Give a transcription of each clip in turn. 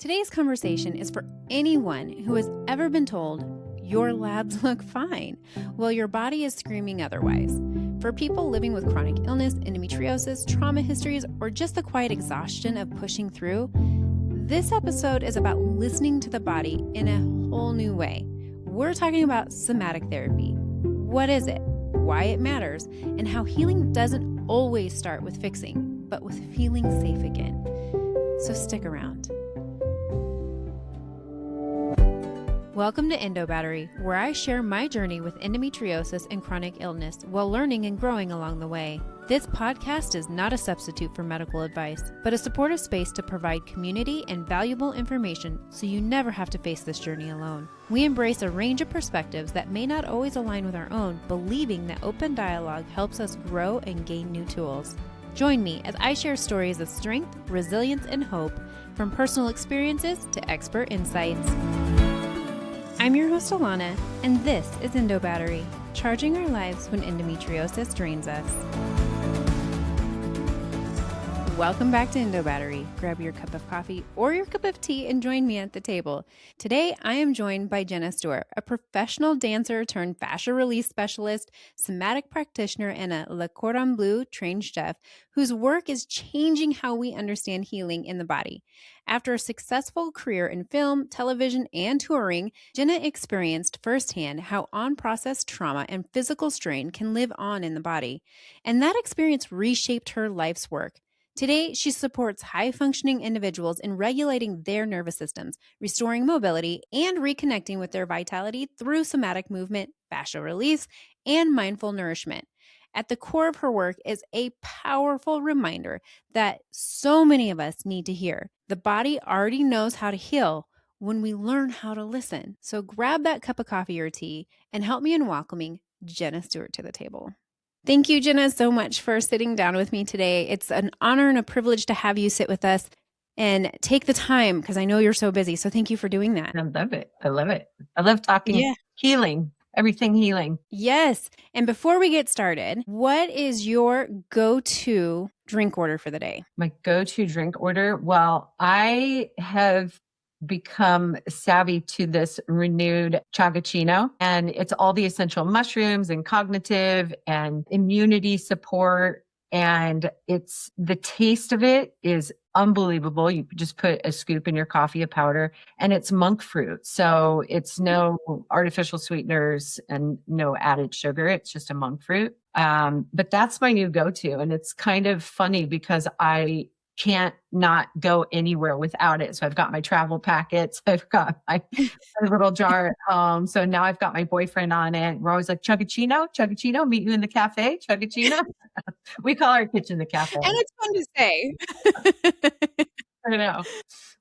Today's conversation is for anyone who has ever been told, your labs look fine, while your body is screaming otherwise. For people living with chronic illness, endometriosis, trauma histories, or just the quiet exhaustion of pushing through, this episode is about listening to the body in a whole new way. We're talking about somatic therapy. What is it? Why it matters, and how healing doesn't always start with fixing, but with feeling safe again. So stick around. Welcome to Endo Battery, where I share my journey with endometriosis and chronic illness while learning and growing along the way. This podcast is not a substitute for medical advice, but a supportive space to provide community and valuable information so you never have to face this journey alone. We embrace a range of perspectives that may not always align with our own, believing that open dialogue helps us grow and gain new tools. Join me as I share stories of strength, resilience, and hope, from personal experiences to expert insights. I'm your host, Alana, and this is Endo Battery, charging our lives when endometriosis drains us. Welcome back to Endo Battery. Grab your cup of coffee or your cup of tea and join me at the table. Today, I am joined by Jenna Stewart, a professional dancer turned fascia release specialist, somatic practitioner, and a Le Cordon Bleu trained chef whose work is changing how we understand healing in the body. After a successful career in film, television, and touring, Jenna experienced firsthand how unprocessed trauma and physical strain can live on in the body. And that experience reshaped her life's work. Today, she supports high-functioning individuals in regulating their nervous systems, restoring mobility, and reconnecting with their vitality through somatic movement, fascial release, and mindful nourishment. At the core of her work is a powerful reminder that so many of us need to hear. The body already knows how to heal when we learn how to listen. So grab that cup of coffee or tea and help me in welcoming Jenna Stewart to the table. Thank you, Jenna, so much for sitting down with me today. It's an honor and a privilege to have you sit with us and take the time because I know you're so busy. So thank you for doing that. I love it. I love it. I love talking healing, everything healing. Yes. And before we get started, what is your go-to drink order for the day? My go-to drink order? Well, I have become savvy to this renewed chagachino, and it's all the essential mushrooms and cognitive and immunity support. And it's the taste of it is unbelievable. You just put a scoop in your coffee of powder, and it's monk fruit. So it's no artificial sweeteners and no added sugar. It's just a monk fruit. But that's my new go-to. And it's kind of funny because I can't not go anywhere without it. So I've got my travel packets. I've got my little jar at home. So now I've got my boyfriend on it. We're always like, chugachino, meet you in the cafe, chugachino. We call our kitchen the cafe. And it's fun to say. I know.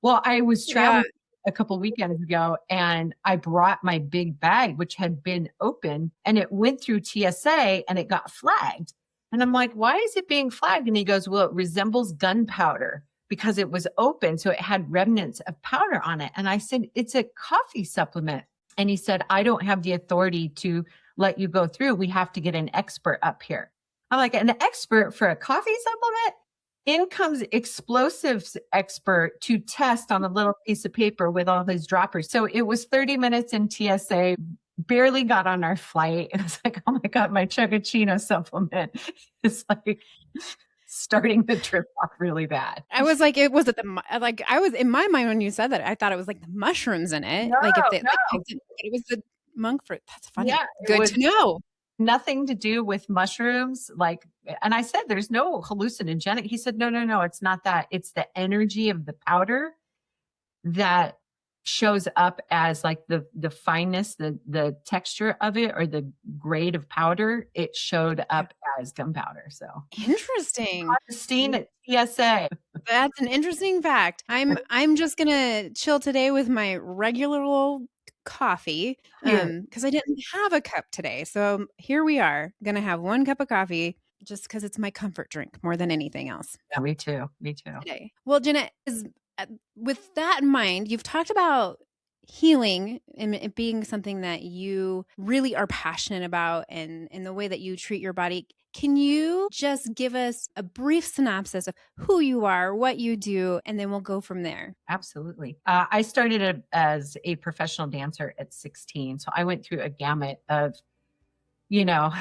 Well, I was traveling a couple weekends ago and I brought my big bag, which had been open, and it went through TSA and it got flagged. And I'm like, why is it being flagged? And he goes, well, it resembles gunpowder because it was open. So it had remnants of powder on it. And I said, it's a coffee supplement. And he said, I don't have the authority to let you go through. We have to get an expert up here. I'm like, an expert for a coffee supplement? In comes explosives expert to test on a little piece of paper with all his droppers. So it was 30 minutes in TSA, barely got on our flight. It was like, oh my God, my chugachino supplement is like starting the trip off really bad. I was like, I was in my mind when you said that, I thought it was like the mushrooms in it. It was the monk fruit. That's funny. Yeah, good to know. Nothing to do with mushrooms. And I said, there's no hallucinogenic. He said, no, it's not that. It's the energy of the powder that shows up as like the fineness, the texture of it, or the grade of powder. It showed up as gunpowder. So interesting. Christine at TSA. That's an interesting fact. I'm just gonna chill today with my regular old coffee because I didn't have a cup today. So here we are, gonna have one cup of coffee just because it's my comfort drink more than anything else. Yeah, me too. Today. Well, Jenna, with that in mind, you've talked about healing and it being something that you really are passionate about and the way that you treat your body, can you just give us a brief synopsis of who you are, what you do, and then we'll go from there? Absolutely. I started as a professional dancer at 16. So I went through a gamut of, you know,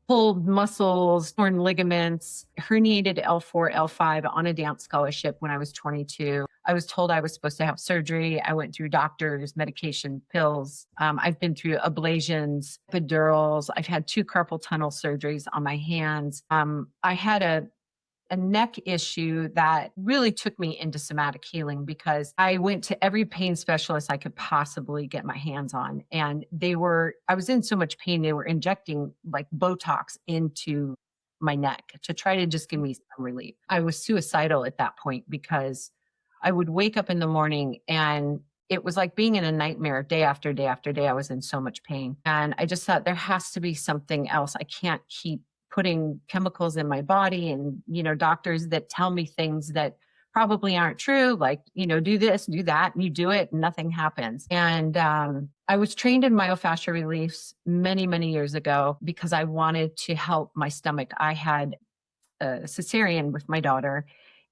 pulled muscles, torn ligaments, herniated L4, L5 on a dance scholarship when I was 22. I was told I was supposed to have surgery. I went through doctors, medication, pills. I've been through ablations, epidurals. I've had 2 carpal tunnel surgeries on my hands. I had a neck issue that really took me into somatic healing because I went to every pain specialist I could possibly get my hands on. And I was in so much pain, they were injecting like Botox into my neck to try to just give me some relief. I was suicidal at that point because I would wake up in the morning and it was like being in a nightmare day after day after day. I was in so much pain. And I just thought there has to be something else. I can't keep putting chemicals in my body and, doctors that tell me things that probably aren't true, like, do this, do that, and you do it and nothing happens. And I was trained in myofascial reliefs many, many years ago because I wanted to help my stomach. I had a cesarean with my daughter.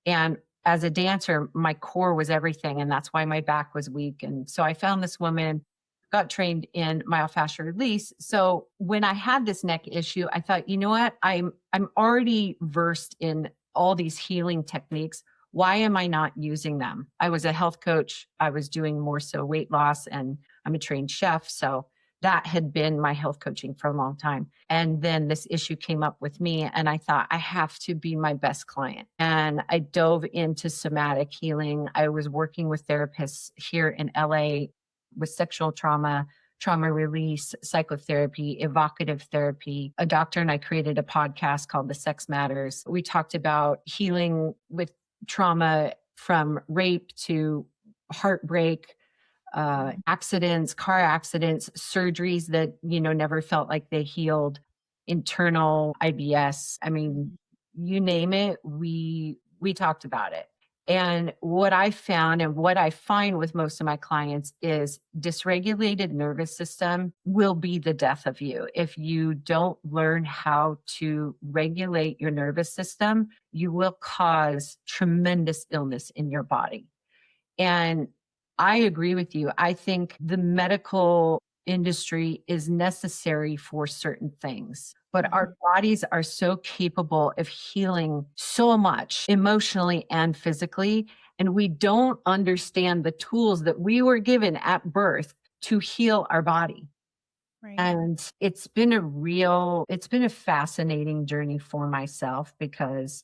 And as a dancer, my core was everything. And that's why my back was weak. And so I found this woman, got trained in myofascial release. So when I had this neck issue, I thought, you know what? I'm already versed in all these healing techniques. Why am I not using them? I was a health coach. I was doing more so weight loss, and I'm a trained chef. So that had been my health coaching for a long time. And then this issue came up with me, and I thought, I have to be my best client. And I dove into somatic healing. I was working with therapists here in LA with sexual trauma, trauma release, psychotherapy, evocative therapy. A doctor and I created a podcast called The Sex Matters. We talked about healing with trauma from rape to heartbreak, accidents, car accidents, surgeries that, never felt like they healed, internal IBS. I mean, you name it, we talked about it. And what I found and what I find with most of my clients is dysregulated nervous system will be the death of you. If you don't learn how to regulate your nervous system, you will cause tremendous illness in your body. And I agree with you. I think the medical industry is necessary for certain things, but our bodies are so capable of healing so much emotionally and physically. And we don't understand the tools that we were given at birth to heal our body. Right. And it's been a fascinating journey for myself because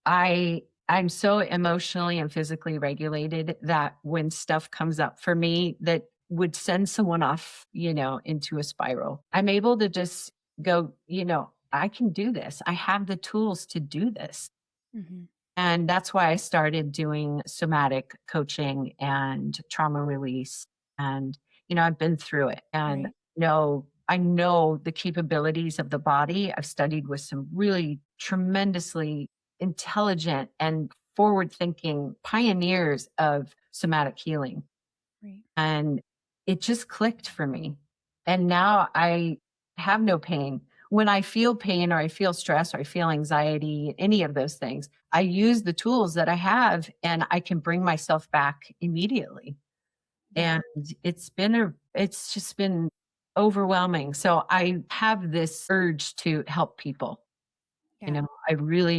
I'm so emotionally and physically regulated that when stuff comes up for me that would send someone off, into a spiral, I'm able to just go, I can do this. I have the tools to do this. Mm-hmm. And that's why I started doing somatic coaching and trauma release. And, I've been through it and Right. I know the capabilities of the body. I've studied with some really tremendously intelligent and forward thinking pioneers of somatic healing. Right. And it just clicked for me. And now I have no pain. When I feel pain or I feel stress or I feel anxiety, any of those things, I use the tools that I have and I can bring myself back immediately. Yeah. And it's just been overwhelming. So I have this urge to help people. Yeah.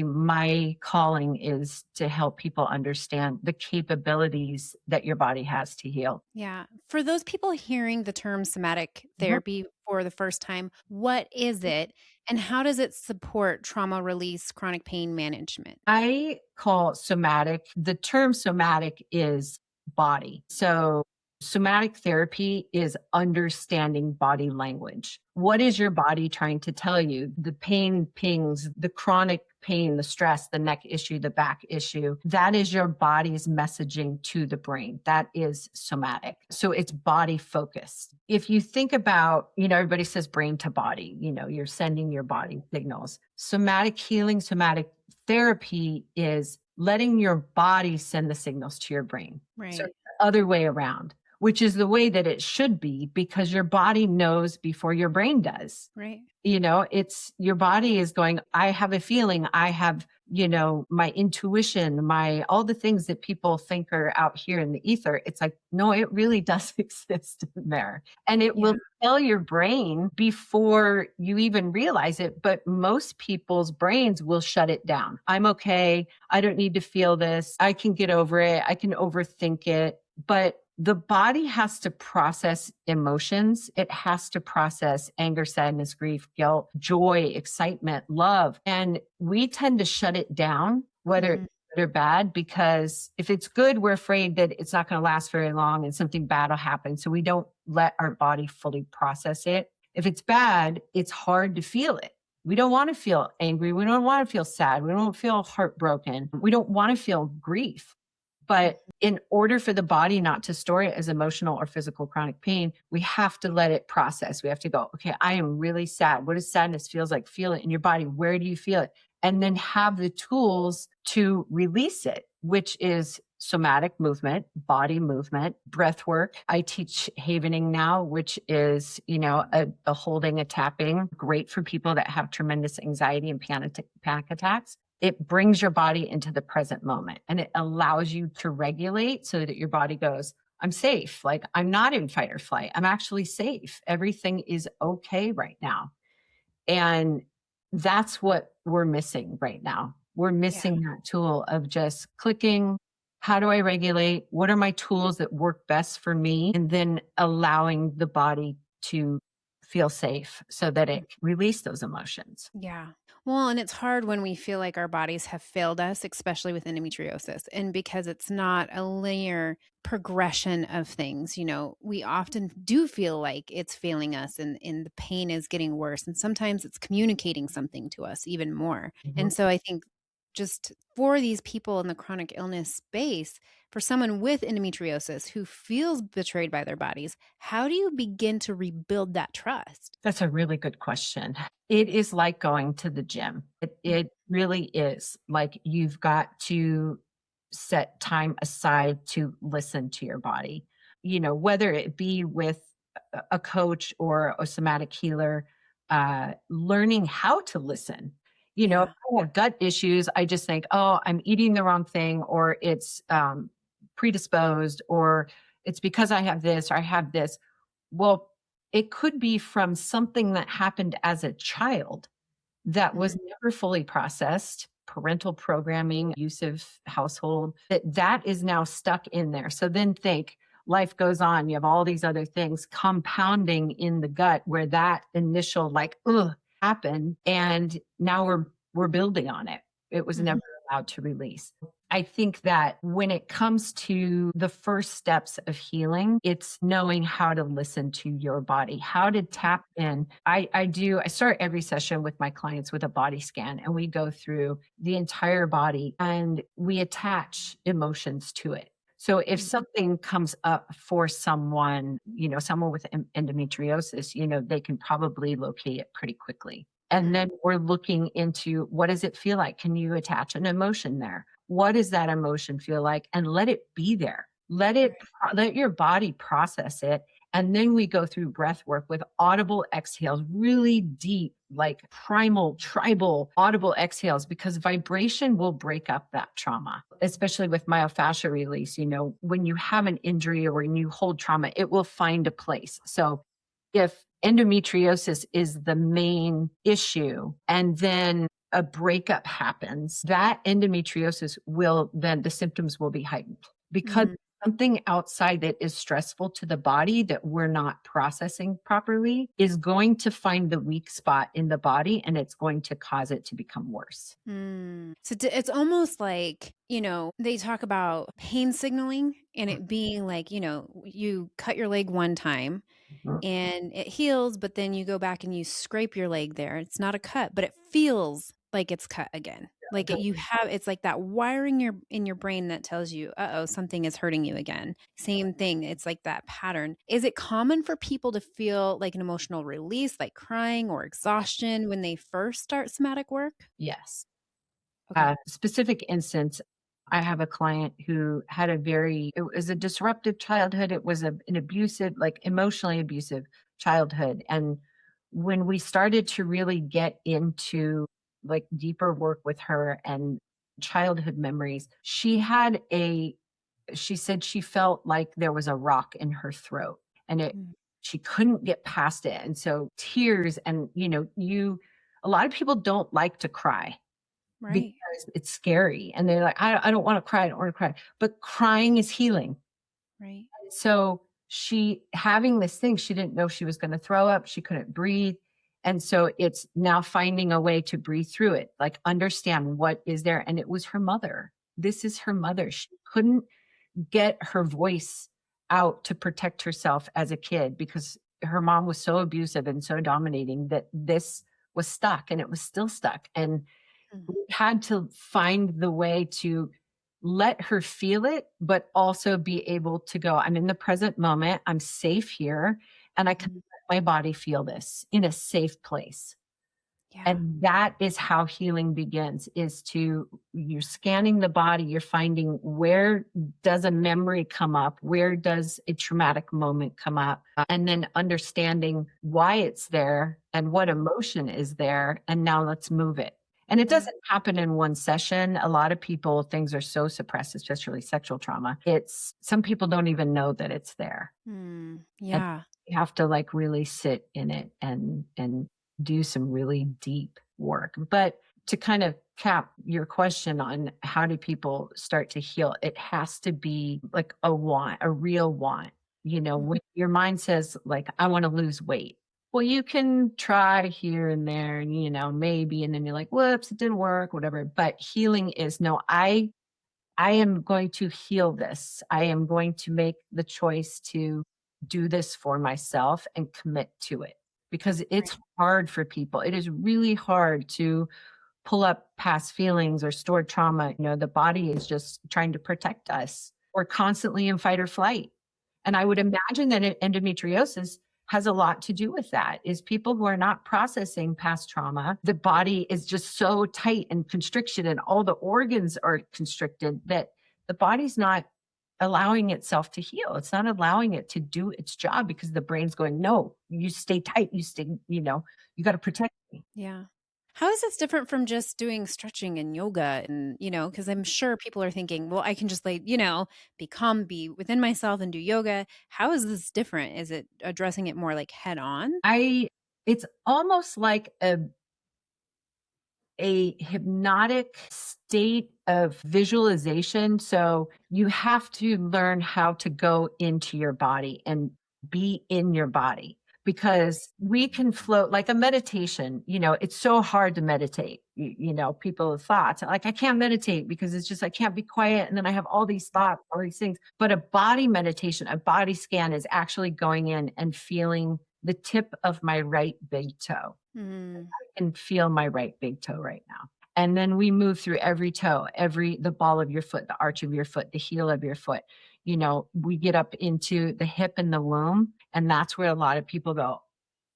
My calling is to help people understand the capabilities that your body has to heal. Yeah. For those people hearing the term somatic Mhm. therapy for the first time, what is it and how does it support trauma release, chronic pain management? I call somatic, the term somatic is body. So somatic therapy is understanding body language. What is your body trying to tell you? The pain pings, the chronic pain, the stress, the neck issue, the back issue. That is your body's messaging to the brain. That is somatic. So it's body focused. If you think about, everybody says brain to body, you're sending your body signals. Somatic healing, somatic therapy is letting your body send the signals to your brain. So Right. it's the other way around. which is the way that it should be, because your body knows before your brain does. Right. It's your body is going, I have a feeling, I have, my intuition, all the things that people think are out here in the ether. It's like, no, it really does exist in there. And it Yeah. will tell your brain before you even realize it. But most people's brains will shut it down. I'm okay. I don't need to feel this. I can get over it. I can overthink it. But the body has to process emotions. It has to process anger, sadness, grief, guilt, joy, excitement, love. And we tend to shut it down, whether Mhm. it's good or bad, because if it's good, we're afraid that it's not going to last very long and something bad will happen. So we don't let our body fully process it. If it's bad, it's hard to feel it. We don't want to feel angry. We don't want to feel sad. We don't feel heartbroken. We don't want to feel grief. But in order for the body not to store it as emotional or physical chronic pain, we have to let it process. We have to go, okay, I am really sad. What does sadness feels like? Feel it in your body. Where do you feel it? And then have the tools to release it, which is somatic movement, body movement, breath work. I teach havening now, which is, a holding, a tapping, great for people that have tremendous anxiety and panic attacks. It brings your body into the present moment, and it allows you to regulate so that your body goes, I'm safe. Like, I'm not in fight or flight. I'm actually safe. Everything is okay right now. And that's what we're missing right now. We're Yeah. missing that tool of just clicking. How do I regulate? What are my tools that work best for me? And then allowing the body to feel safe so that it can release those emotions. Yeah. Well, and it's hard when we feel like our bodies have failed us, especially with endometriosis. And because it's not a linear progression of things, we often do feel like it's failing us and the pain is getting worse. And sometimes it's communicating something to us even more. Mhm. And so I think just for these people in the chronic illness space, for someone with endometriosis who feels betrayed by their bodies, how do you begin to rebuild that trust? That's a really good question. It is like going to the gym. It really is. Like, you've got to set time aside to listen to your body, whether it be with a coach or a somatic healer, learning how to listen. If Yeah. I have gut issues, I just think, oh, I'm eating the wrong thing, or it's predisposed, or it's because I have this or I have this. Well, it could be from something that happened as a child that was Mhm. never fully processed, parental programming, abusive household, that is now stuck in there. So then think, life goes on. You have all these other things compounding in the gut where that initial like, ugh, happened. And now we're building on it. It was Mhm. never allowed to release. I think that when it comes to the first steps of healing, it's knowing how to listen to your body, how to tap in. I start every session with my clients with a body scan, and we go through the entire body and we attach emotions to it. So if Mhm. something comes up for someone, someone with endometriosis, they can probably locate it pretty quickly. And Mhm. then we're looking into, what does it feel like? Can you attach an emotion there? What does that emotion feel like? And let it be there. Right. Let your body process it. And then we go through breath work with audible exhales, really deep, like primal, tribal audible exhales, because vibration will break up that trauma, especially with myofascial release. When you have an injury or when you hold trauma, it will find a place. So if endometriosis is the main issue and then a breakup happens, that endometriosis the symptoms will be heightened, because Mhm. something outside that is stressful to the body that we're not processing properly is going to find the weak spot in the body, and it's going to cause it to become worse. Mm. So it's almost like, they talk about pain signaling and it being like, you cut your leg one time Mhm. and it heals, but then you go back and you scrape your leg there. It's not a cut, but it feels like it's cut again. Like it's like that wiring in your brain that tells you, uh-oh, something is hurting you again. Same thing. It's like that pattern. Is it common for people to feel like an emotional release, like crying or exhaustion when they first start somatic work? Yes. Okay. Specific instance, I have a client who had it was a disruptive childhood. It was an abusive, like emotionally abusive childhood. And when we started to really get into like deeper work with her and childhood memories, she said she felt like there was a rock in her throat and Mm. she couldn't get past it. And so tears and, a lot of people don't like to cry Right. because it's scary and they're like, I don't want to cry. I don't want to cry. But crying is healing. Right. So she having this thing, she didn't know she was going to throw up. She couldn't breathe. And so it's now finding a way to breathe through it, like understand what is there. And it was her mother. This is her mother. She couldn't get her voice out to protect herself as a kid because her mom was so abusive and so dominating that this was stuck and it was still stuck. And Mm. we had to find the way to let her feel it, but also be able to go, I'm in the present moment, I'm safe here, and I can Mm. let my body feel this in a safe place. Yeah. And that is how healing begins, is you're scanning the body, you're finding where does a memory come up? Where does a traumatic moment come up? And then understanding why it's there and what emotion is there. And now let's move it. And it Yeah. doesn't happen in one session. A lot of people, things are so suppressed, especially sexual trauma. Some people don't even know that it's there. Mm. And Yeah. you have to like really sit in it and do some really deep work. But to kind of cap your question on how do people start to heal, it has to be like a want, a real want. Mm. When your mind says like, I want to lose weight. Well, you can try here and there and, maybe, and then you're like, whoops, it didn't work, whatever. But healing is no, I am going to heal this. I am going to make the choice to do this for myself and commit to it because Right. it's hard for people. It is really hard to pull up past feelings or stored trauma. The body is just trying to protect us. We're constantly in fight or flight. And I would imagine that endometriosis has a lot to do with that, is people who are not processing past trauma. The body is just so tight and constriction and all the organs are constricted that the body's not allowing itself to heal. It's not allowing it to do its job because the brain's going, no, you stay tight. You got to protect me. Yeah. How is this different from just doing stretching and yoga? And, because I'm sure people are thinking, well, I can just be calm, be within myself and do yoga. How is this different? Is it addressing it more like head on? It's almost like a hypnotic state of visualization. So you have to learn how to go into your body and be in your body because we can float like a meditation. It's so hard to meditate. People have thoughts like, I can't meditate because it's just, I can't be quiet. And then I have all these thoughts, all these things. But a body meditation, a body scan is actually going in and feeling the tip of my right big toe Mm. can feel my right big toe right now. And then we move through every toe, the ball of your foot, the arch of your foot, the heel of your foot. We get up into the hip and the womb. And that's where a lot of people go,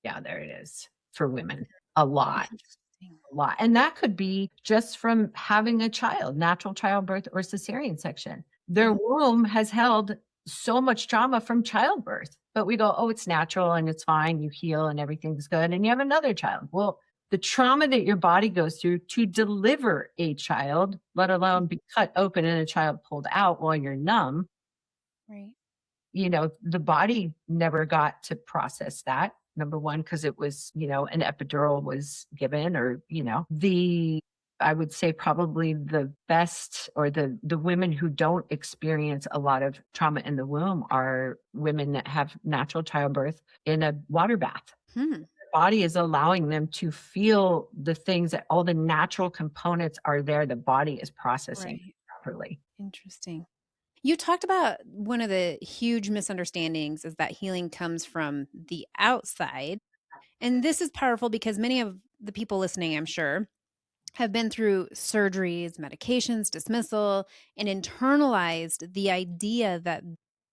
yeah, there it is for women. A lot, Interesting. a lot. And that could be just from having a child, natural childbirth or cesarean section. Their Yeah. womb has held so much trauma from childbirth, but we go, oh, it's natural and it's fine. You heal and everything's good. And you have another child. Well, the trauma that your body goes through to deliver a child, let alone be cut open and a child pulled out while you're numb, Right. the body never got to process that. Number one, because it was, an epidural was given, or, I would say probably the best, or the women who don't experience a lot of trauma in the womb are women that have natural childbirth in a water bath. Hmm. Body is allowing them to feel the things that all the natural components are there. The body is processing Right. properly. Interesting. You talked about one of the huge misunderstandings is that healing comes from the outside. And this is powerful because many of the people listening, I'm sure, have been through surgeries, medications, dismissal, and internalized the idea that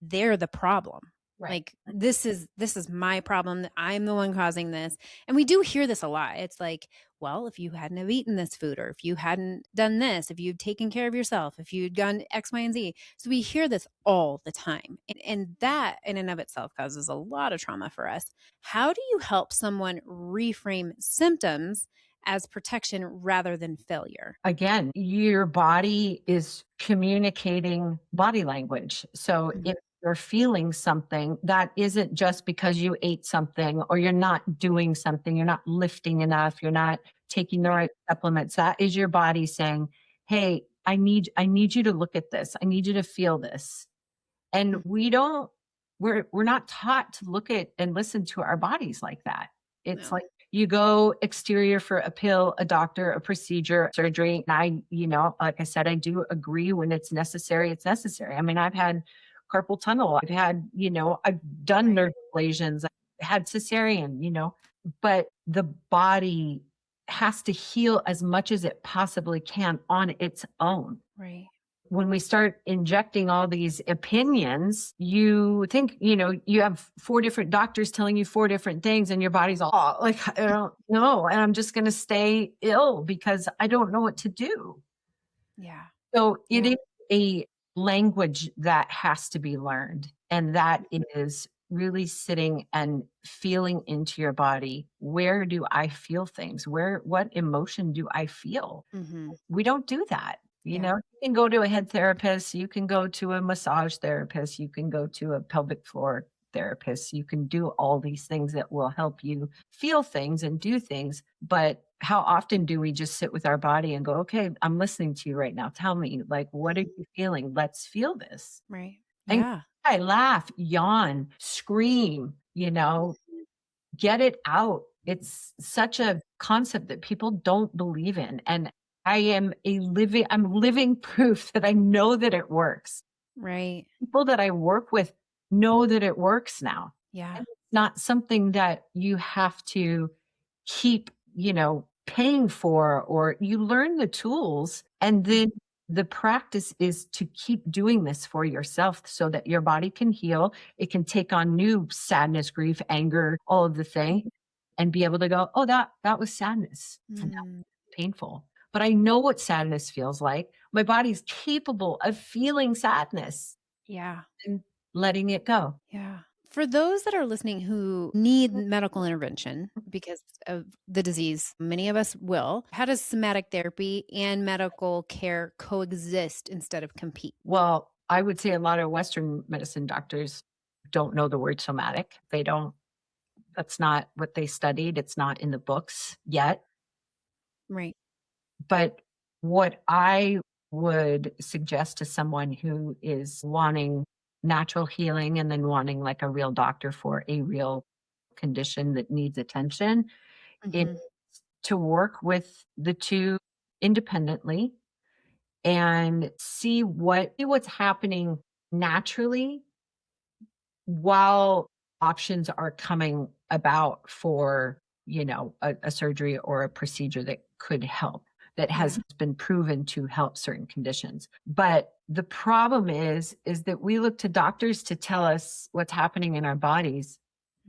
they're the problem. Right. Like this is my problem. I'm the one causing this. And we do hear this a lot. It's like, well, if you hadn't have eaten this food, or if you hadn't done this, if you'd taken care of yourself, if you'd done X, Y, and Z. So we hear this all the time. And that in and of itself causes a lot of trauma for us. How do you help someone reframe symptoms as protection rather than failure? Again, your body is communicating body language. So Mhm. if you're feeling something, that isn't just because you ate something or you're not doing something, you're not lifting enough, you're not taking the Right. right supplements. That is your body saying, "Hey, I need you to look at this. I need you to feel this." And Mm. we're not taught to look at and listen to our bodies like that. It's No. like you go exterior for a pill, a doctor, a procedure, surgery. And like I said, I do agree when it's necessary, it's necessary. I mean, I've had carpal tunnel, I've done Right. nerve ablation, I've had cesarean, but the body has to heal as much as it possibly can on its own. Right. When we start injecting all these opinions, you think, you have four different doctors telling you four different things, and your body's all like, I don't know. And I'm just going to stay ill because I don't know what to do. Yeah. So it Yeah. is a language that has to be learned. And that is really sitting and feeling into your body. Where do I feel things? What emotion do I feel? Hmm. We don't do that. Yeah. You can go to a head therapist, you can go to a massage therapist, you can go to a pelvic floor therapist, you can do all these things that will help you feel things and do things. But how often do we just sit with our body and go, okay, I'm listening to you right now. Tell me, like, what are you feeling? Let's feel this. Right. And Yeah. I laugh, yawn, scream, get it out. It's such a concept that people don't believe in. And I'm living proof that I know that it works. Right. People that I work with know that it works now. Yeah. And it's not something that you have to keep, paying for, or you learn the tools, and Mhm. then the practice is to keep doing this for yourself so that your body can heal. It can take on new sadness, grief, anger, all of the thing, and be able to go, oh, that was sadness. And that Mm. was painful. But I know what sadness feels like. My body's capable of feeling sadness Yeah. and letting it go. Yeah. For those that are listening who need medical intervention because of the disease, many of us will. How does somatic therapy and medical care coexist instead of compete? Well, I would say a lot of Western medicine doctors don't know the word somatic. They don't, that's not what they studied. It's not in the books yet. Right. But what I would suggest to someone who is wanting natural healing and then wanting like a real doctor for a real condition that needs attention is Hmm. to work with the two independently and see what's happening naturally while options are coming about for, a surgery or a procedure that could help, that has Yeah. been proven to help certain conditions. But the problem is that we look to doctors to tell us what's happening in our bodies.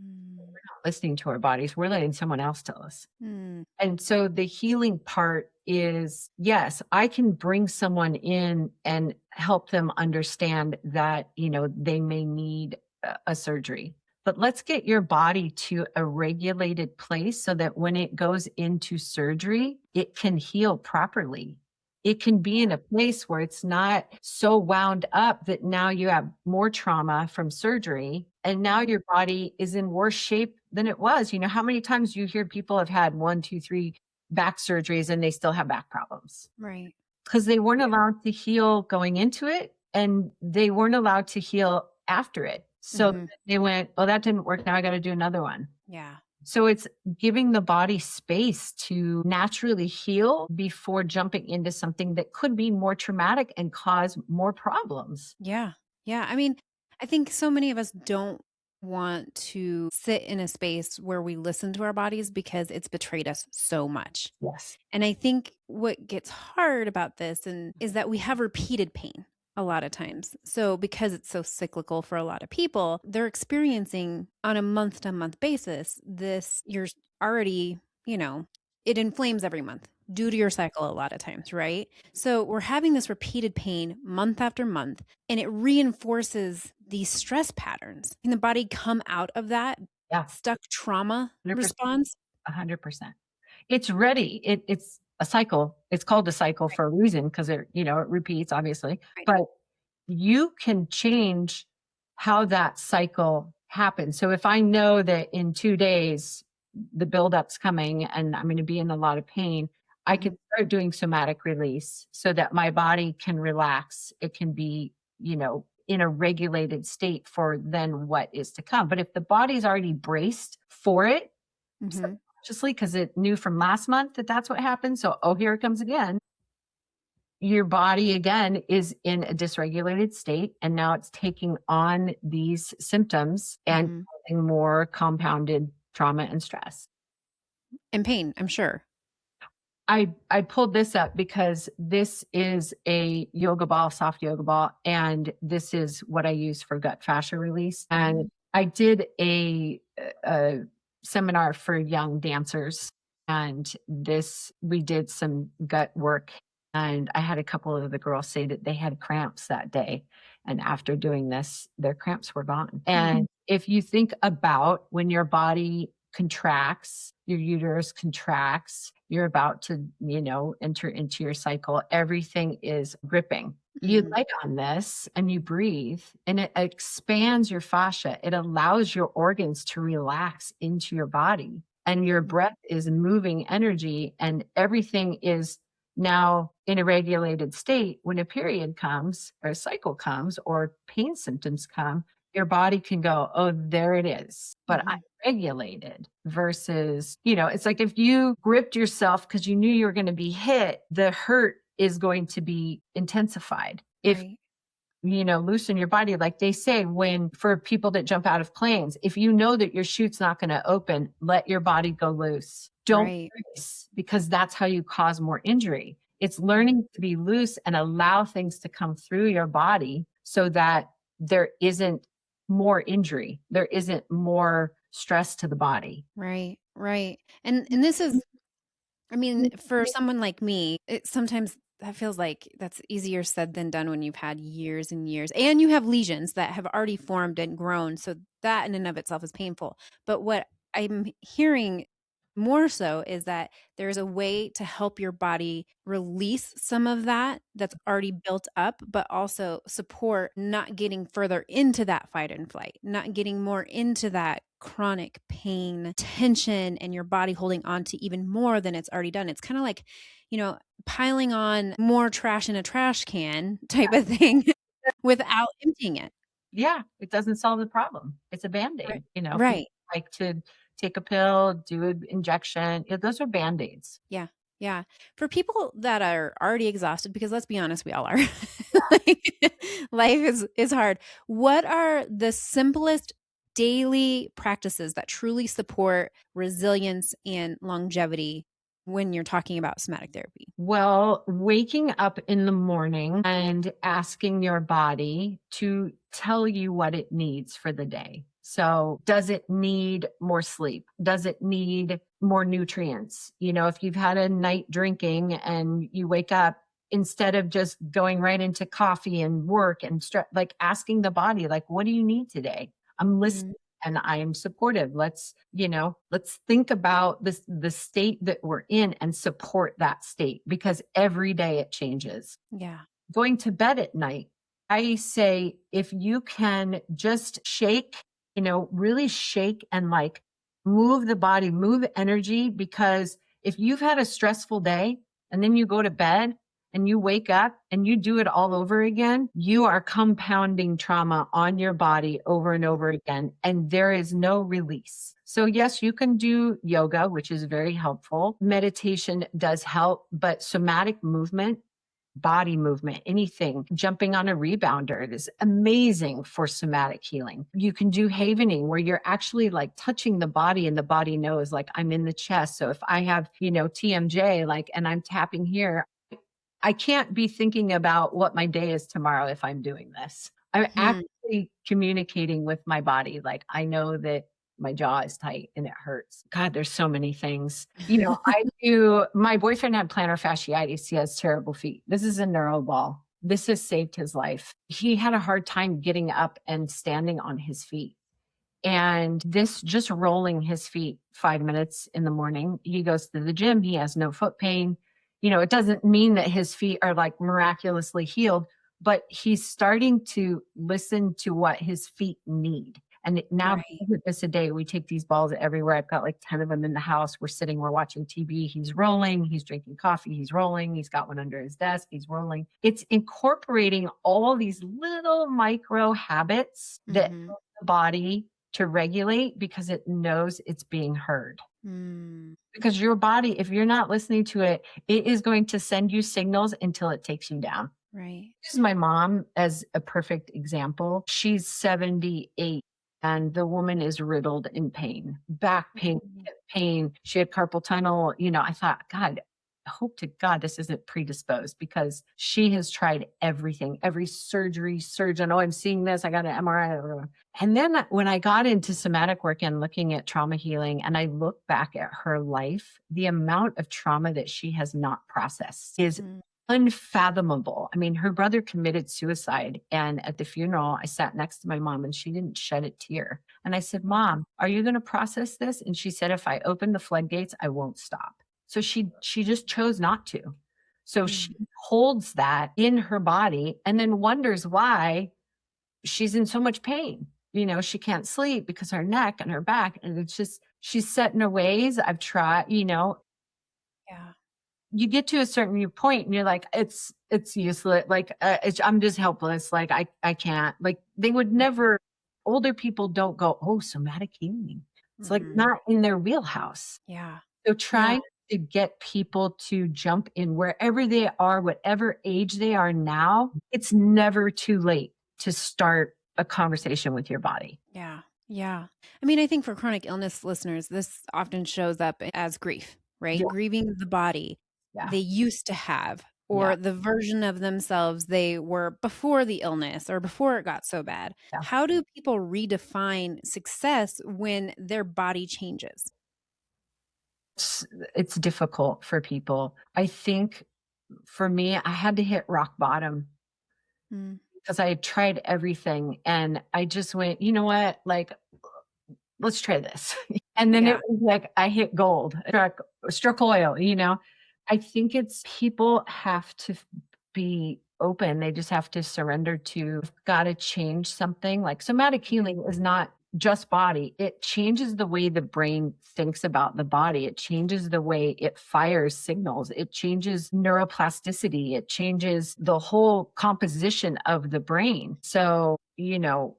Mm. We're not listening to our bodies. We're letting someone else tell us. Mm. And so the healing part is, yes, I can bring someone in and help them understand that, they may need a surgery. But let's get your body to a regulated place so that when it goes into surgery, it can heal properly. It can be in a place where it's not so wound up that now you have more trauma from surgery and now Mhm. your body is in worse shape than it was. You know, how many times you hear people have had one, two, three back surgeries and they still have back problems Right. because they weren't Yeah. allowed to heal going into it and they weren't allowed to heal after it. So Hmm. they went, oh, that didn't work. Now I got to do another one. Yeah. So it's giving the body space to naturally heal before jumping into something that could be more traumatic and cause more problems. Yeah. Yeah. I mean, I think so many of us don't want to sit in a space where we listen to our bodies because it's betrayed us so much. Yes. And I think what gets hard about this and is that we have repeated pain a lot of times. So because it's so cyclical for a lot of people, they're experiencing on a month to month basis this you're already, you know, it inflames every month due to your cycle a lot of times, right? So we're having this repeated pain month after month, and it reinforces these stress patterns. Can the body come out of that Yeah, stuck trauma 100%. response? 100%. It's ready. It's a cycle. It's called a cycle Right, for a reason because it repeats, obviously. right. But you can change how that cycle happens. So if I know that in 2 days the buildup's coming and I'm going to be in a lot of pain, I Mhm, can start doing somatic release so that my body can relax. It can be, in a regulated state for then what is to come. But if the body's already braced for it, mhm, subconsciously, because it knew from last month that that's what happened. So, oh, here it comes again. Your body again is in a dysregulated state, and now it's taking on these symptoms and mhm. causing more compounded trauma and stress. And pain, I'm sure. I pulled this up because this is a yoga ball, soft yoga ball, and this is what I use for gut fascia release. And Mhm, I did a seminar for young dancers, and this we did some gut work. And I had a couple of the girls say that they had cramps that day. And after doing this, their cramps were gone. mm, And if you think about when your body contracts, your uterus contracts, you're about to, enter into your cycle, everything is gripping. You mhm, lay on this and you breathe, and it expands your fascia. It allows your organs to relax into your body, and your mhm, breath is moving energy, and everything is now in a regulated state. When a period comes or a cycle comes or pain symptoms come, your body can go, oh, there it is. But I'm mhm. regulated versus, it's like if you gripped yourself because you knew you were going to be hit, the hurt is going to be intensified. If Right, loosen your body, like they say, when for people that jump out of planes, if you know that your chute's not going to open, let your body go loose. Don't right. brace, because that's how you cause more injury. It's Mhm. learning to be loose and allow things to come through your body so that there isn't more injury, there isn't more stress to the body. Right, right. And this is, I mean, for someone like me, it sometimes that feels like that's easier said than done when you've had years and years and you have lesions that have already formed and grown. So that in and of itself is painful. But what I'm hearing more so is that there's a way to help your body release some of that that's already built up, but also support not getting further into that fight and flight, not getting more into that chronic pain, tension, and your body holding on to even more than it's already done. It's kind of like, piling on more trash in a trash can type of thing without emptying it. Yeah, it doesn't solve the problem. It's a Right. Band-Aid. People Right. like to take a pill, do an injection. Yeah, those are Band-Aids. Yeah. Yeah. For people that are already exhausted, because let's be honest, we all are. Like, life is hard. What are the simplest daily practices that truly support resilience and longevity when you're talking about somatic therapy? Well, waking up in the morning and asking your body to tell you what it needs for the day. So, does it need more sleep? Does it need more nutrients? If you've had a night drinking and you wake up, instead of just going right into coffee and work and like asking the body, like, what do you need today? I'm Mm, listening and I am supportive. Let's think about the state that we're in and support that state, because every day it changes. yeah. Going to bed at night, I say if you can just shake, really shake and like move the body, move energy, because if you've had a stressful day and then you go to bed and you wake up and you do it all over again, you are compounding trauma on your body over and over again, and there is no release. So, yes, you can do yoga, which is very helpful. Meditation does help, but somatic movement, body movement, anything, jumping on a rebounder, it is amazing for somatic healing. You can do havening where you're actually like touching the body and the body knows like I'm in the chest. So if I have, TMJ, like, and I'm tapping here, I can't be thinking about what my day is tomorrow if I'm doing this. I'm Hmm. actually communicating with my body. Like I know that my jaw is tight and it hurts. God, there's so many things. My boyfriend had plantar fasciitis. He has terrible feet. This is a neuro ball. This has saved his life. He had a hard time getting up and standing on his feet. And this just rolling his feet 5 minutes in the morning, he goes to the gym. He has no foot pain. It doesn't mean that his feet are like miraculously healed, but he's starting to listen to what his feet need. And now Right. with this a day, we take these balls everywhere. I've got like 10 of them in the house. We're watching TV. He's rolling, he's drinking coffee, he's rolling, he's got one under his desk, he's rolling. It's incorporating all these little micro habits that help the body to regulate because it knows it's being heard. Because your body, if you're not listening to it, it is going to send you signals until it takes you down. Right. This is my mom as a perfect example. She's 78 and the woman is riddled in pain, back pain, hip pain. She had carpal tunnel. I thought, God, I hope to God this isn't predisposed because she has tried everything, every surgeon. Oh, I'm seeing this. I got an MRI. And then when I got into somatic work and looking at trauma healing, and I look back at her life, the amount of trauma that she has not processed is unfathomable. I mean, her brother committed suicide. And at the funeral, I sat next to my mom and she didn't shed a tear. And I said, Mom, are you going to process this? And she said, if I open the floodgates, I won't stop. So she just chose not to. So she holds that in her body and then wonders why she's in so much pain. She can't sleep because her neck and her back. And it's just, she's set in her ways. I've tried, Yeah. you get to a certain point and you're like, it's useless. Like, I'm just helpless. Like, I can't, like, they would never, older people don't go, oh, somatic healing. It's like not in their wheelhouse. Yeah. So trying to get people to jump in wherever they are, whatever age they are now, it's never too late to start a conversation with your body. Yeah. Yeah. I mean, I think for chronic illness listeners, this often shows up as grief, right? Yeah. Grieving the body they used to have or the version of themselves they were before the illness or before it got so bad. Yeah. How do people redefine success when their body changes? It's difficult for people. I think for me, I had to hit rock bottom because I had tried everything and I just went, you know what? Like, let's try this. And then it was like, I hit gold, struck oil, I think it's people have to be open. They just have to surrender to, got to change something. Like somatic healing is not just body. It changes the way the brain thinks about the body. It changes the way it fires signals. It changes neuroplasticity. It changes the whole composition of the brain. So,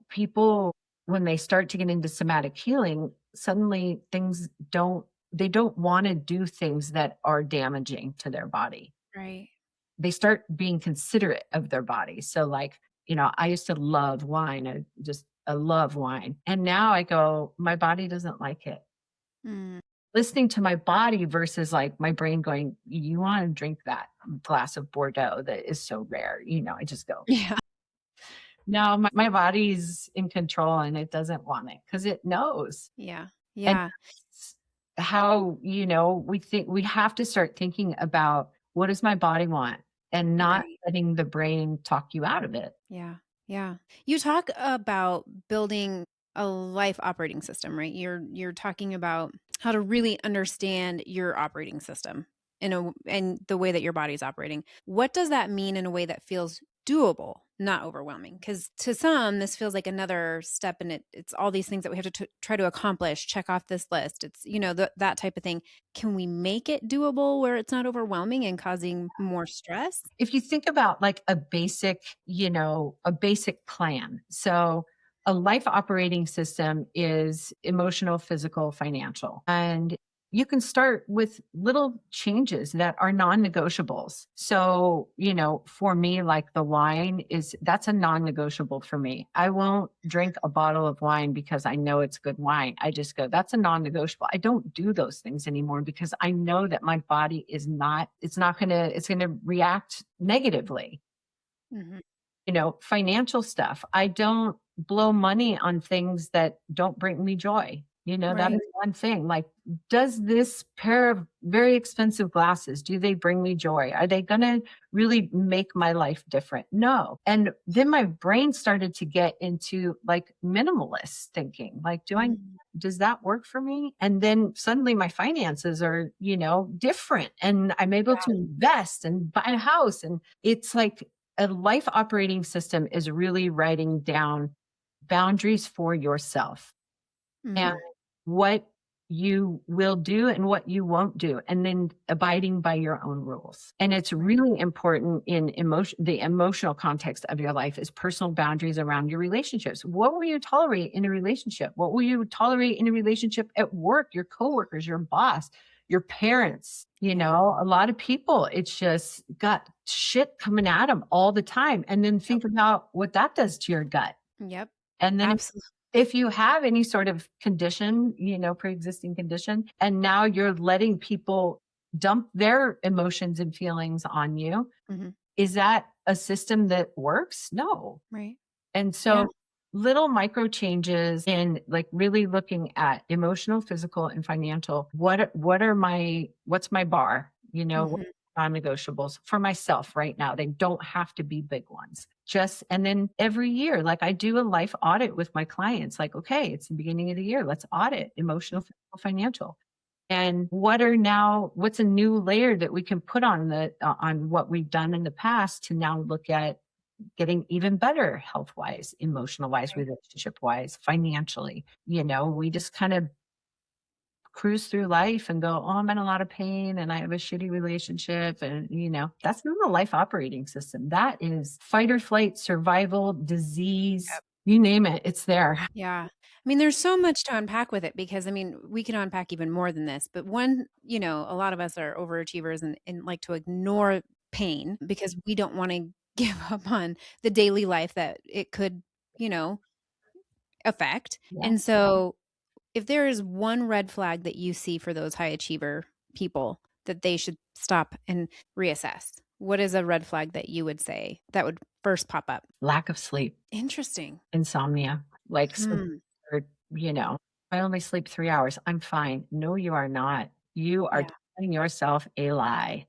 people, when they start to get into somatic healing, suddenly they don't want to do things that are damaging to their body. Right. They start being considerate of their body. So like, I used to love wine. I love wine. And now I go, my body doesn't like it. Listening to my body versus like my brain going, you want to drink that glass of Bordeaux that is so rare. I just go, Yeah. no, my body's in control and it doesn't want it because it knows. Yeah. And Yeah. how, we think we have to start thinking about what does my body want and not letting the brain talk you out of it. Yeah. Yeah. You talk about building a life operating system, right? You're talking about how to really understand your operating system and the way that your body's operating. What does that mean in a way that feels doable, not overwhelming? Because to some, this feels like another step in it. It's all these things that we have to try to accomplish, check off this list. It's, that type of thing. Can we make it doable where it's not overwhelming and causing more stress? If you think about like a basic plan. So a life operating system is emotional, physical, financial. And you can start with little changes that are non-negotiables. So, for me, like the wine that's a non-negotiable for me. I won't drink a bottle of wine because I know it's good wine. I just go, that's a non-negotiable. I don't do those things anymore because I know that my body it's going to react negatively. Financial stuff. I don't blow money on things that don't bring me joy. That is Right. one thing. Like, does this pair of very expensive glasses, do they bring me joy? Are they going to really make my life different? No. And then my brain started to get into like minimalist thinking. Like, Mm, does that work for me? And then suddenly my finances are, different, and I'm able yeah. to invest and buy a house. And it's like a life operating system is really writing down boundaries for yourself, and Mm, what you will do and what you won't do, and then abiding by your own rules. And it's right. really important in the emotional context of your life is personal boundaries around your relationships. What will you tolerate in a relationship? What will you tolerate in a relationship at work, your coworkers, your boss, your parents? Yeah. A lot of people, it's just got shit coming at them all the time. And then Yep. think about what that does to your gut. Yep. And then Absolutely. if you have any sort of condition, pre-existing condition, and now you're letting people dump their emotions and feelings on you, Hmm. is that a system that works? No. Right. And Yeah. so little micro changes in like really looking at emotional, physical, and financial. What's my bar? What Hmm. non-negotiables for myself right now. They don't have to be big ones. Just and then every year, like I do a life audit with my clients, like, okay, it's the beginning of the year. Let's audit emotional, physical, financial. And what's a new layer that we can put on on what we've done in the past to now look at getting even better health wise, emotional wise, Right. relationship wise, financially. We just kind of cruise through life and go, oh, I'm in a lot of pain and I have a shitty relationship. And, that's not a life operating system. That is fight or flight, survival, disease, you name it, it's there. Yeah. I mean, there's so much to unpack with it because I mean, we can unpack even more than this. But one, a lot of us are overachievers and like to ignore pain because we don't want to give up on the daily life that it could, you know, affect. Yeah. And so, if there is one red flag that you see for those high achiever people that they should stop and reassess, what is a red flag that you would say that would first pop up? Lack of sleep, Interesting. insomnia, like, Hmm. or, you know, I only sleep 3 hours. I'm fine. No, you are not. You are Yeah. telling yourself a lie.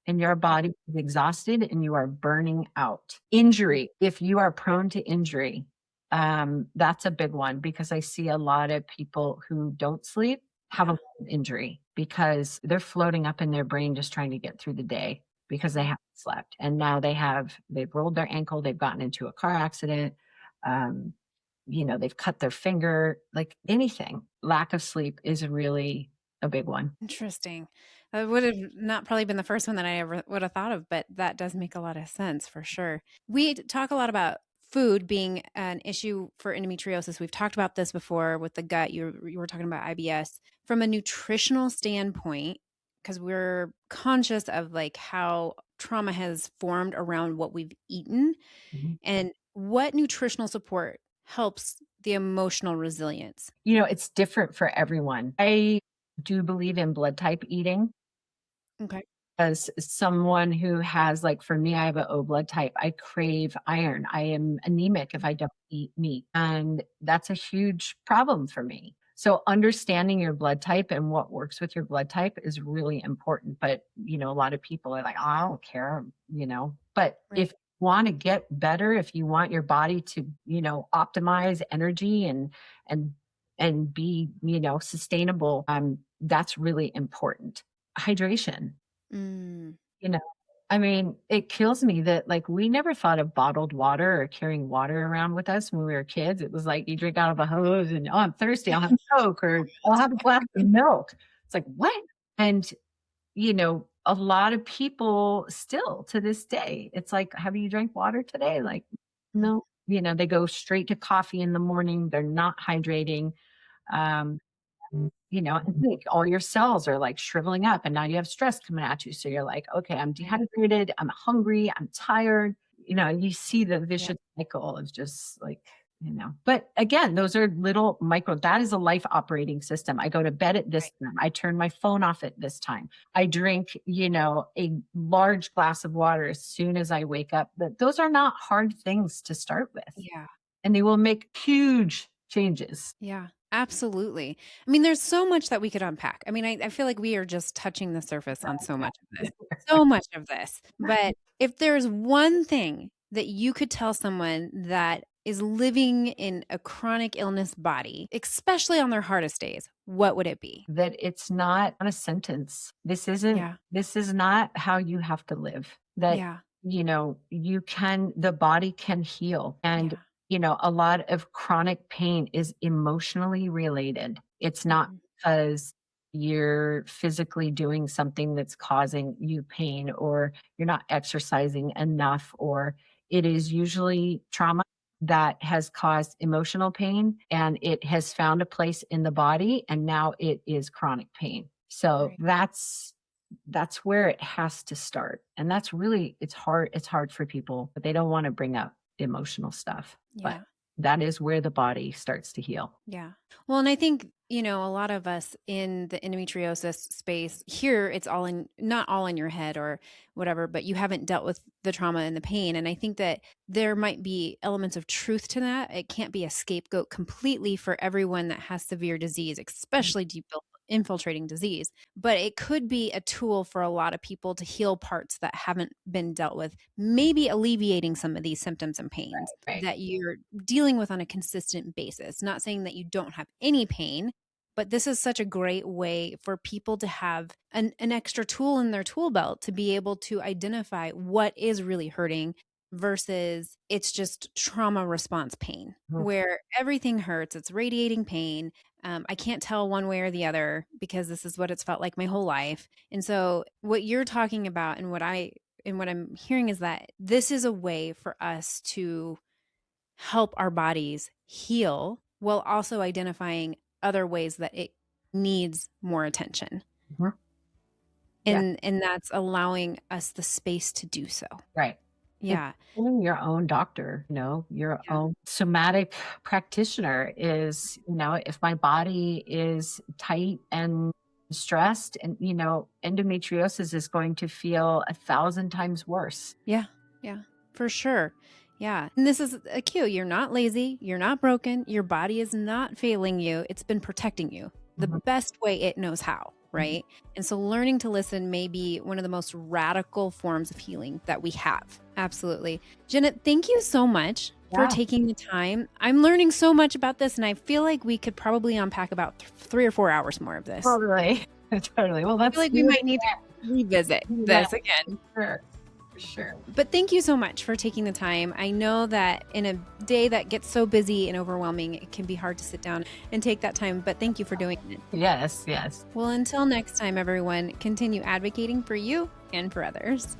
And your body is exhausted and you are burning out. Injury, if you are prone to injury, that's a big one because I see a lot of people who don't sleep have a Yeah. lot of injury because they're floating up in their brain just trying to get through the day because they Right. haven't slept. And now they've rolled their ankle, they've gotten into a car accident, um, they've cut their finger, like anything. Lack of sleep is really a big one. Interesting. That would have not probably been the first one that I ever would have thought of, but that does make a lot of sense for sure. Talk a lot about food being an issue for endometriosis. We've talked about this before with the gut. You were talking about IBS from a nutritional standpoint, because we're conscious of like how trauma has formed around what we've eaten Mhm. and what nutritional support helps the emotional resilience. It's different for everyone. I do believe in blood type eating Okay. as someone who has, like, for me, I have an O blood type. I crave iron. I am anemic if I don't eat meat, and that's a huge problem for me. So understanding your blood type and what works with your blood type is really important. But, a lot of people are like, "Oh, I don't care," But if Right. you want to get better, if you want your body to, optimize energy and and be, sustainable, that's really important. Hydration. Mm. You know, I mean, it kills me that, like, we never thought of bottled water or carrying water around with us when we were kids. It was like you drink out of a hose and, "Oh, I'm thirsty, I'll have a Coke or I'll have a glass of milk." It's like, "What?" And, a lot of people still to this day, it's like, "Have you drank water today?" Like, "No." They go straight to coffee in the morning. They're not hydrating. Um and think all your cells are like shriveling up and now you have stress coming at you. So you're like, okay, I'm Right. dehydrated, I'm hungry, I'm tired. You see the Yeah. vicious cycle of just like, but again, those are little micro, that is a life operating system. I go to bed at this Right. time. I turn my phone off at this time. I drink, a large glass of water as soon as I wake up. But those are not hard things to start with. Yeah. And they will make huge, changes. Yeah, absolutely. I mean, there's so much that we could unpack. I mean, I feel like we are just touching the surface on so much of this. So much of this. But if there's one thing that you could tell someone that is living in a chronic illness body, especially on their hardest days, what would it be? That it's not a sentence. Yeah. This is not how you have to live. That, Yeah. the body can heal. And, Yeah. a lot of chronic pain is emotionally related. It's not Mhm. because you're physically doing something that's causing you pain, or you're not exercising enough, or it is usually trauma that has caused emotional pain, and it has found a place in the body, and now it is chronic pain. So Right. that's where it has to start. And that's really, it's hard for people, but they don't want to bring up emotional stuff. But Yeah. that is where the body starts to heal. Yeah. Well, and I think, a lot of us in the endometriosis space here, it's all in, not all in your head or whatever, but you haven't dealt with the trauma and the pain. And I think that there might be elements of truth to that. It can't be a scapegoat completely for everyone that has severe disease, especially deep infiltrating disease, but it could be a tool for a lot of people to heal parts that haven't been dealt with, maybe alleviating some of these symptoms and pains Right. that you're dealing with on a consistent basis. Not saying that you don't have any pain, but this is such a great way for people to have an extra tool in their tool belt to be able to identify what is really hurting versus it's just trauma response pain, Mhm. where everything hurts. It's radiating pain. I can't tell one way or the other because this is what it's felt like my whole life. And so, what you're talking about and what I'm hearing is that this is a way for us to help our bodies heal while also identifying other ways that it needs more attention. Mhm. Yeah. And that's allowing us the space to do so. Right. It's Yeah. becoming your own doctor, your Yeah. own somatic practitioner is, if my body is tight and stressed, and, endometriosis is going to feel 1,000 times worse. Yeah. Yeah. For sure. Yeah. And this is a cue. You're not lazy. You're not broken. Your body is not failing you. It's been protecting you the Mhm. best way it knows how. Mhm. Right. And so learning to listen may be one of the most radical forms of healing that we have. Absolutely. Jenna, thank you so much for Yeah, taking the time. I'm learning so much about this, and I feel like we could probably unpack about 3 or 4 hours more of this. totally. Totally. Well, I feel let's like we do it might need to revisit again. Yeah, this again. for sure. For sure. But thank you so much for taking the time. I know that in a day that gets so busy and overwhelming, it can be hard to sit down and take that time, but thank you for doing it. Yes, yes. Well, until next time, everyone, continue advocating for you and for others.